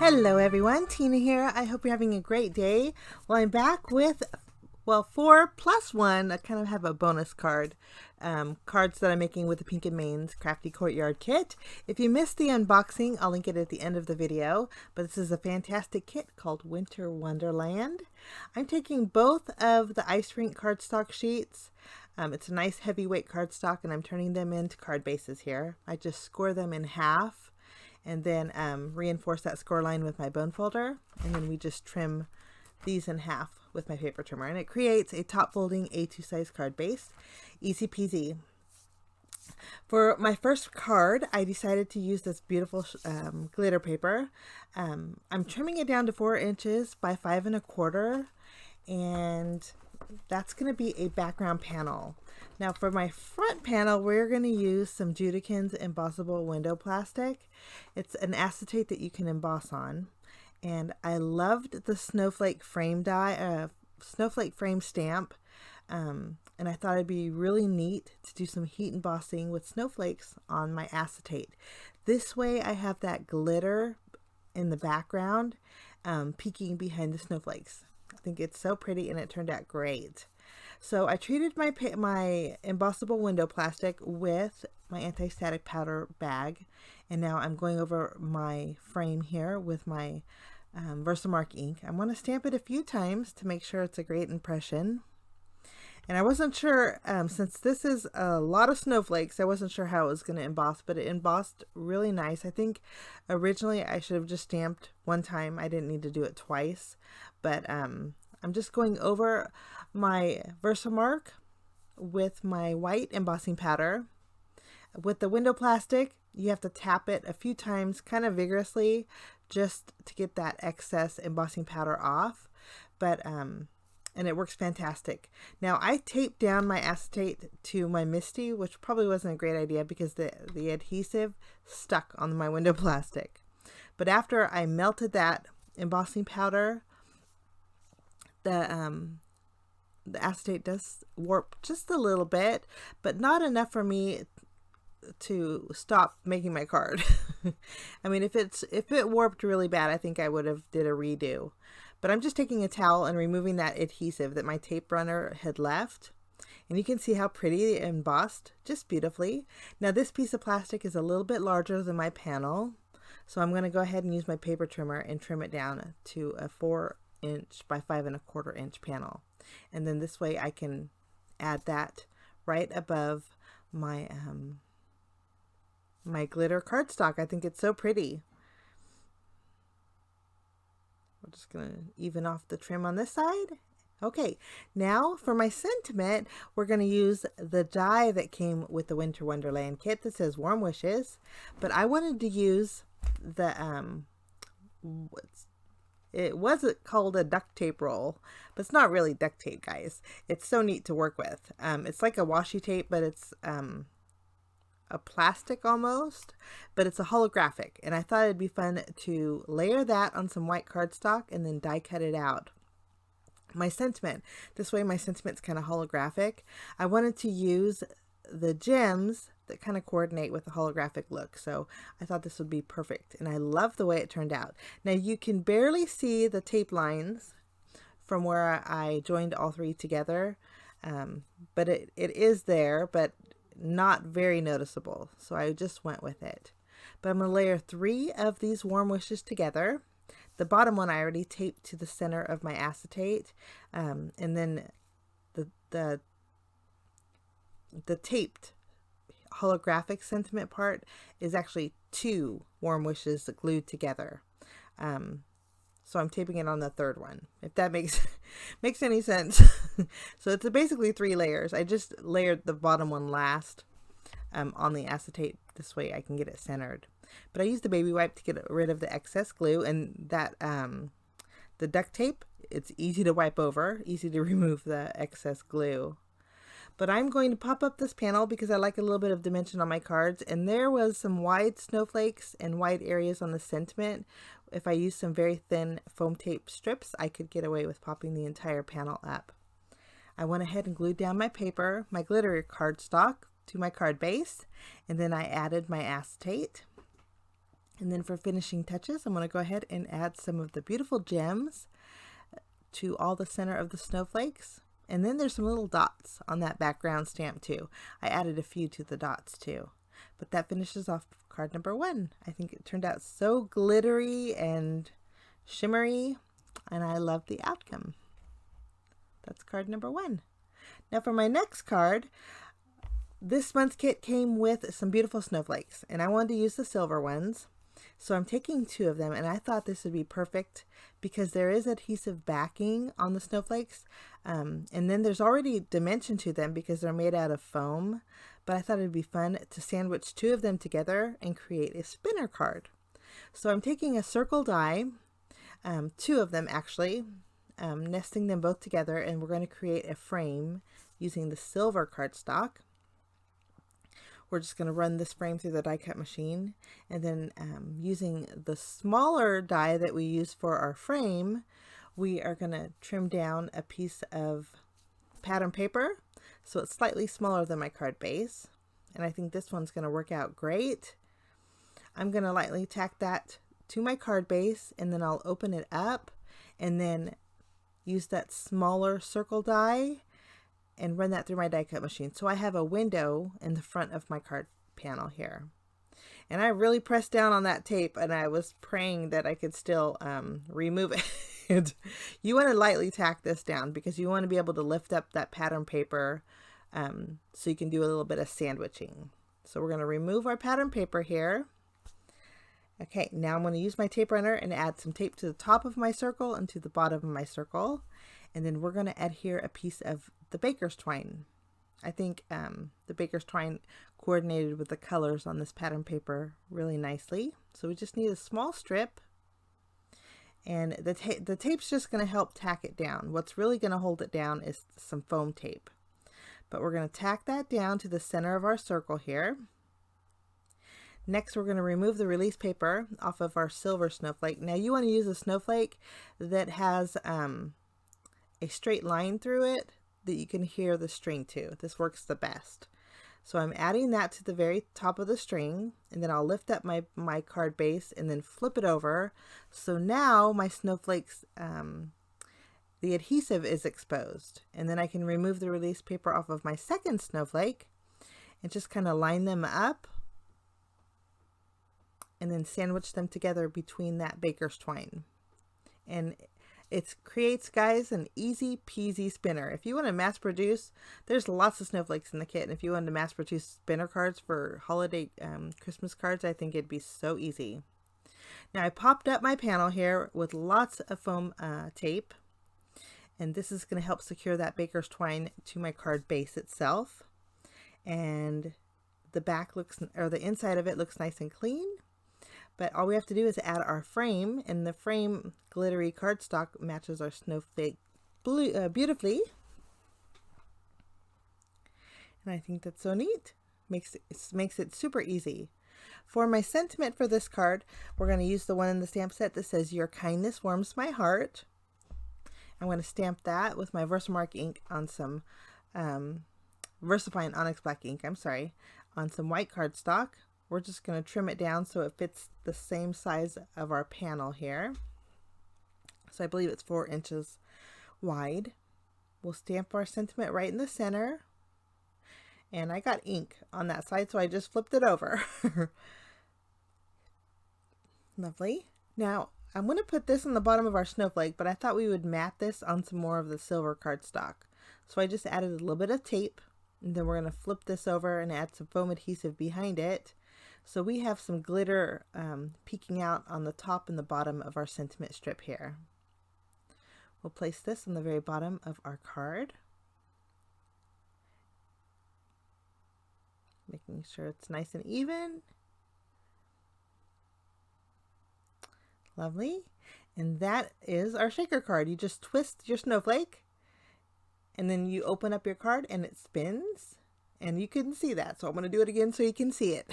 Hello everyone, Tina here. I hope you're having a great day. Well, I'm back with, 4+1. I kind of have a bonus card. Cards that I'm making with the Pink and Main's Crafty Courtyard kit. If you missed the unboxing, I'll link it at the end of the video. But this is a fantastic kit called Winter Wonderland. I'm taking both of the ice rink cardstock sheets. It's a nice heavyweight cardstock and I'm turning them into card bases here. I just score them in half and then reinforce that score line with my bone folder, and then we just trim these in half with my paper trimmer, and it creates a top folding A2 size card base. Easy peasy. For my first card, I decided to use this beautiful glitter paper. I'm trimming it down to 4 inches by 5 1/4, and that's going to be a background panel. Now for my front panel, we're going to use some Judikins embossable window plastic. It's an acetate that you can emboss on. And I loved the snowflake frame die, snowflake frame stamp. And I thought it'd be really neat to do some heat embossing with snowflakes on my acetate. This way I have that glitter in the background, peeking behind the snowflakes. I think it's so pretty and it turned out great. So I treated my embossable window plastic with my anti-static powder bag, and now I'm going over my frame here with my Versamark ink. I want to stamp it a few times to make sure it's a great impression. And I wasn't sure, since this is a lot of snowflakes, I wasn't sure how it was going to emboss, but it embossed really nice. I think originally I should have just stamped one time. I didn't need to do it twice, but I'm just going over my Versamark with my white embossing powder. With the window plastic, you have to tap it a few times kind of vigorously just to get that excess embossing powder off. But and it works fantastic. Now I taped down my acetate to my MISTI, which probably wasn't a great idea because the adhesive stuck on my window plastic. But after I melted that embossing powder, the acetate does warp just a little bit, but not enough for me to stop making my card. I mean, if it warped really bad, I think I would have did a redo. But I'm just taking a towel and removing that adhesive that my tape runner had left. And you can see how pretty it embossed, just beautifully. Now this piece of plastic is a little bit larger than my panel, so I'm going to go ahead and use my paper trimmer and trim it down to a 4 inch by 5 1/4 inch panel. And then this way I can add that right above my my glitter cardstock. I think it's so pretty. We're just gonna even off the trim on this side. Okay, now for my sentiment, we're gonna use the die that came with the Winter Wonderland kit that says Warm Wishes, but I wanted to use the it wasn't called a duct tape roll, but it's not really duct tape, guys. It's so neat to work with. It's like a washi tape, but it's a plastic almost, but it's a holographic, and I thought it'd be fun to layer that on some white cardstock and then die cut it out. My sentiment, this way my sentiment's kind of holographic. I wanted to use the gems that kind of coordinate with the holographic look, so I thought this would be perfect, and I love the way it turned out. Now you can barely see the tape lines from where I joined all three together, but it is there, but not very noticeable, so I just went with it. But I'm going to layer 3 of these Warm Wishes together. The bottom one I already taped to the center of my acetate, and then the taped holographic sentiment part is actually 2 Warm Wishes glued together. So I'm taping it on the 3rd one, if that makes any sense. So it's basically 3 layers. I just layered the bottom one last on the acetate. This way I can get it centered. But I used the baby wipe to get rid of the excess glue, and that the duct tape, it's easy to wipe over, easy to remove the excess glue. But I'm going to pop up this panel because I like a little bit of dimension on my cards, and there was some wide snowflakes and wide areas on the sentiment. If I use some very thin foam tape strips, I could get away with popping the entire panel up. I went ahead and glued down my paper, my glitter cardstock, to my card base, and then I added my acetate. And then for finishing touches, I'm going to go ahead and add some of the beautiful gems to all the center of the snowflakes. And then there's some little dots on that background stamp too. I added a few to the dots too. But that finishes off card number 1. I think it turned out so glittery and shimmery, and I love the outcome. That's card number 1. Now for my next card, this month's kit came with some beautiful snowflakes, and I wanted to use the silver ones. So I'm taking 2 of them, and I thought this would be perfect because there is adhesive backing on the snowflakes. And then there's already dimension to them because they're made out of foam. But I thought it'd be fun to sandwich 2 of them together and create a spinner card. So I'm taking a circle die, 2 of them actually, nesting them both together, and we're going to create a frame using the silver cardstock. We're just going to run this frame through the die cut machine, and then using the smaller die that we use for our frame, we are going to trim down a piece of pattern paper so it's slightly smaller than my card base, and I think this one's going to work out great. I'm going to lightly tack that to my card base, and then I'll open it up and then use that smaller circle die and run that through my die cut machine. So I have a window in the front of my card panel here. And I really pressed down on that tape, and I was praying that I could still remove it. You want to lightly tack this down because you want to be able to lift up that pattern paper so you can do a little bit of sandwiching. So we're going to remove our pattern paper here. Okay, now I'm going to use my tape runner and add some tape to the top of my circle and to the bottom of my circle. And then we're going to adhere a piece of the baker's twine. I think the baker's twine coordinated with the colors on this pattern paper really nicely. So we just need a small strip, and the tape's just going to help tack it down. What's really going to hold it down is some foam tape. But we're going to tack that down to the center of our circle here. Next, we're going to remove the release paper off of our silver snowflake. Now you want to use a snowflake that has a straight line through it that you can hear the string to. This works the best. So I'm adding that to the very top of the string, and then I'll lift up my card base and then flip it over. So now my snowflakes, the adhesive is exposed, and then I can remove the release paper off of my second snowflake and just kind of line them up and then sandwich them together between that baker's twine. And it creates, guys, an easy peasy spinner. If you want to mass produce, there's lots of snowflakes in the kit. And if you wanted to mass produce spinner cards for holiday Christmas cards, I think it'd be so easy. Now I popped up my panel here with lots of foam tape. And this is going to help secure that baker's twine to my card base itself. And the back looks, or the inside of it looks nice and clean. But all we have to do is add our frame, and the frame glittery cardstock matches our snowflake beautifully. And I think that's so neat. Makes it super easy. For my sentiment for this card, we're going to use the one in the stamp set that says, "Your kindness warms my heart." I'm going to stamp that with my Versamark ink on some VersaFine Onyx Black ink, on some white cardstock. We're just going to trim it down so it fits the same size of our panel here. So I believe it's 4 inches wide. We'll stamp our sentiment right in the center. And I got ink on that side, so I just flipped it over. Lovely. Now, I'm going to put this on the bottom of our snowflake, but I thought we would mat this on some more of the silver cardstock. So I just added a little bit of tape, and then we're going to flip this over and add some foam adhesive behind it. So we have some glitter peeking out on the top and the bottom of our sentiment strip here. We'll place this on the very bottom of our card, making sure it's nice and even. Lovely. And that is our shaker card. You just twist your snowflake, and then you open up your card and it spins. And you couldn't see that, so I'm going to do it again so you can see it.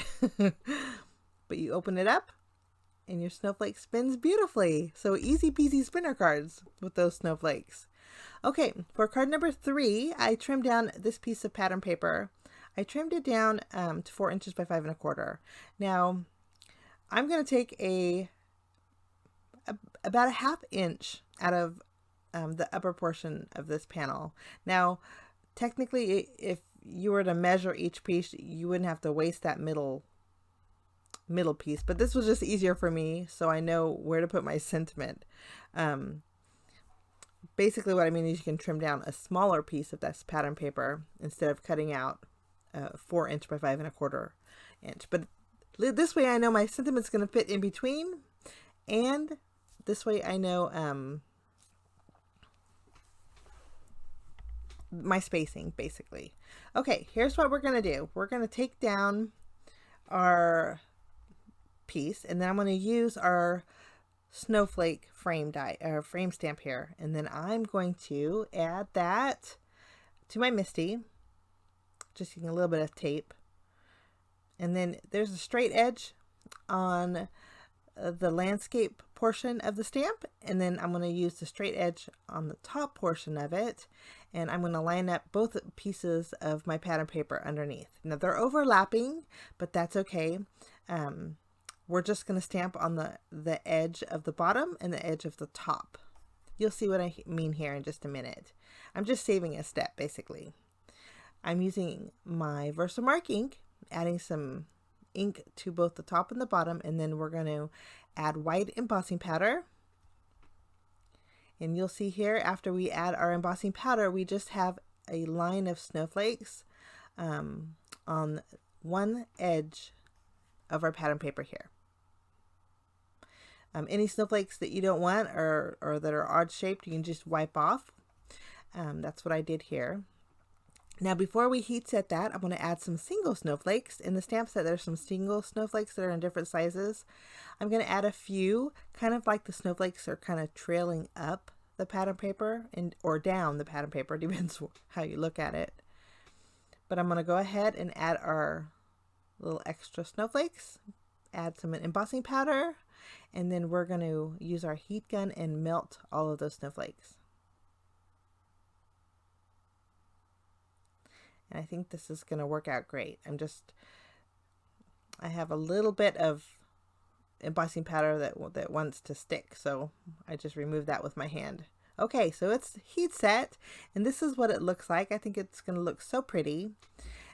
But you open it up, and your snowflake spins beautifully. So easy peasy spinner cards with those snowflakes. Okay, for card number 3, I trimmed down this piece of pattern paper. I trimmed it down to 4 inches by 5 1/4. Now, I'm going to take about a 1/2 inch out of the upper portion of this panel. Now, technically, if you were to measure each piece, you wouldn't have to waste that middle piece, but this was just easier for me, so I know where to put my sentiment. Basically what I mean is you can trim down a smaller piece of this pattern paper instead of cutting out 4 inch by 5 1/4 inch. But this way I know my sentiment's going to fit in between, and this way I know my spacing, basically. Okay, here's what we're going to do. We're going to take down our piece, and then I'm going to use our snowflake frame stamp here, and then I'm going to add that to my MISTI, just using a little bit of tape. And then there's a straight edge on the landscape portion of the stamp, and then I'm going to use the straight edge on the top portion of it, and I'm going to line up both pieces of my pattern paper underneath. Now they're overlapping, but that's okay. We're just going to stamp on the edge of the bottom and the edge of the top. You'll see what I mean here in just a minute. I'm just saving a step, basically. I'm using my Versamark ink, adding some ink to both the top and the bottom, and then we're going to add white embossing powder. And you'll see here, after we add our embossing powder, we just have a line of snowflakes on one edge of our pattern paper here. Any snowflakes that you don't want or that are odd shaped, you can just wipe off. That's what I did here. Now, before we heat set that, I'm going to add some single snowflakes. In the stamp set, there's some single snowflakes that are in different sizes. I'm going to add a few, kind of like the snowflakes are kind of trailing up the pattern paper or down the pattern paper, depends how you look at it. But I'm going to go ahead and add our little extra snowflakes, add some embossing powder, and then we're going to use our heat gun and melt all of those snowflakes. And I think this is going to work out great. I have a little bit of embossing powder that wants to stick, so I just removed that with my hand. Okay, so it's heat set, and this is what it looks like. I think it's going to look so pretty.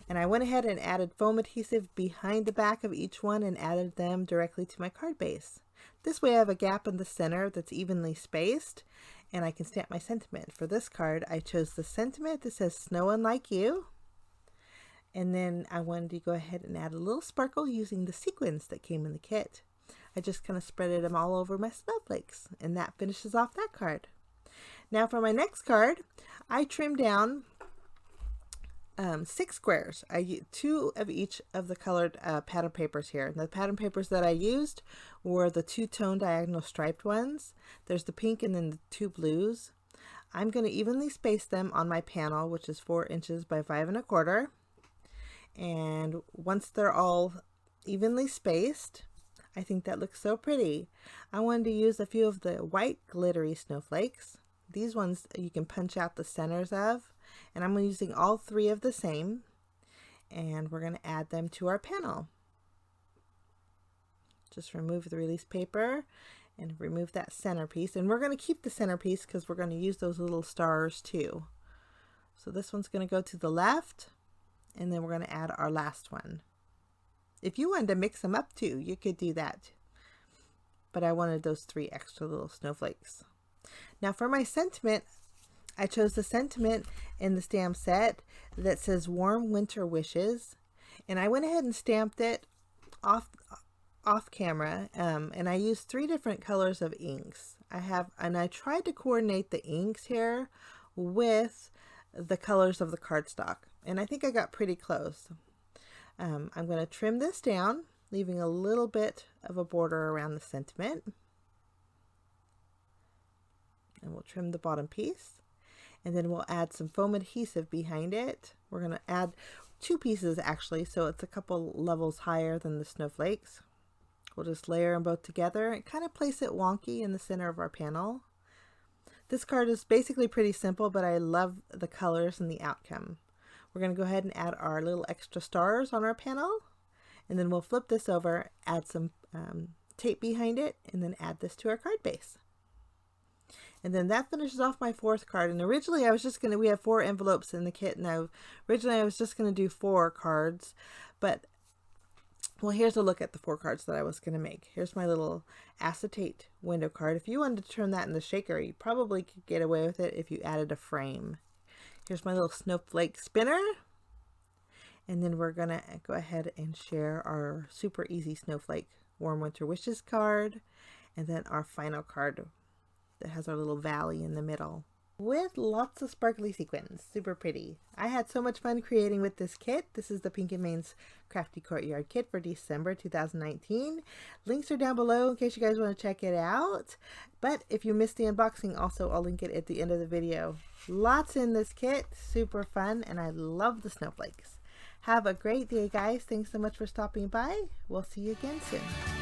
And I went ahead and added foam adhesive behind the back of each one and added them directly to my card base. This way I have a gap in the center that's evenly spaced, and I can stamp my sentiment. For this card, I chose the sentiment that says "Snowin' Like You." And then I wanted to go ahead and add a little sparkle using the sequins that came in the kit. I just kind of spreaded them all over my snowflakes, and that finishes off that card. Now for my next card, I trimmed down 6 squares. I used 2 of each of the colored pattern papers here. The pattern papers that I used were the 2-tone diagonal striped ones. There's the pink and then the 2 blues. I'm going to evenly space them on my panel, which is 4 inches by 5 1/4. And once they're all evenly spaced, I think that looks so pretty. I wanted to use a few of the white glittery snowflakes. These ones you can punch out the centers of, and I'm using all 3 of the same, and we're going to add them to our panel. Just remove the release paper and remove that centerpiece, and we're going to keep the centerpiece because we're going to use those little stars too. So this one's going to go to the left, and then we're going to add our last one. If you wanted to mix them up too, you could do that. But I wanted those 3 extra little snowflakes. Now for my sentiment, I chose the sentiment in the stamp set that says "Warm Winter Wishes." And I went ahead and stamped it off camera. And I used 3 different colors of inks. I tried to coordinate the inks here with the colors of the cardstock. And I think I got pretty close. I'm going to trim this down, leaving a little bit of a border around the sentiment. And we'll trim the bottom piece. And then we'll add some foam adhesive behind it. We're going to add 2 pieces actually, so it's a couple levels higher than the snowflakes. We'll just layer them both together and kind of place it wonky in the center of our panel. This card is basically pretty simple, but I love the colors and the outcome. We're going to go ahead and add our little extra stars on our panel, And then we'll flip this over, add some tape behind it, and then add this to our card base. And then that finishes off my 4th card. And originally I was just going to, we have 4 envelopes in the kit. And originally I was just going to do 4 cards. But, well, here's a look at the 4 cards that I was going to make. Here's my little acetate window card. If you wanted to turn that in the shaker, you probably could get away with it if you added a frame. Here's my little snowflake spinner. And then we're going to go ahead and share our super easy snowflake warm winter wishes card. And then our final card that has our little valley in the middle with lots of sparkly sequins. Super pretty. I had so much fun creating with this kit. This is the Pink & Main's Crafty Courtyard kit for December 2019. Links are down below in case you guys want to check it out. But if you missed the unboxing, also I'll link it at the end of the video. Lots in this kit. Super fun, and I love the snowflakes. Have a great day, guys. Thanks so much for stopping by. We'll see you again soon.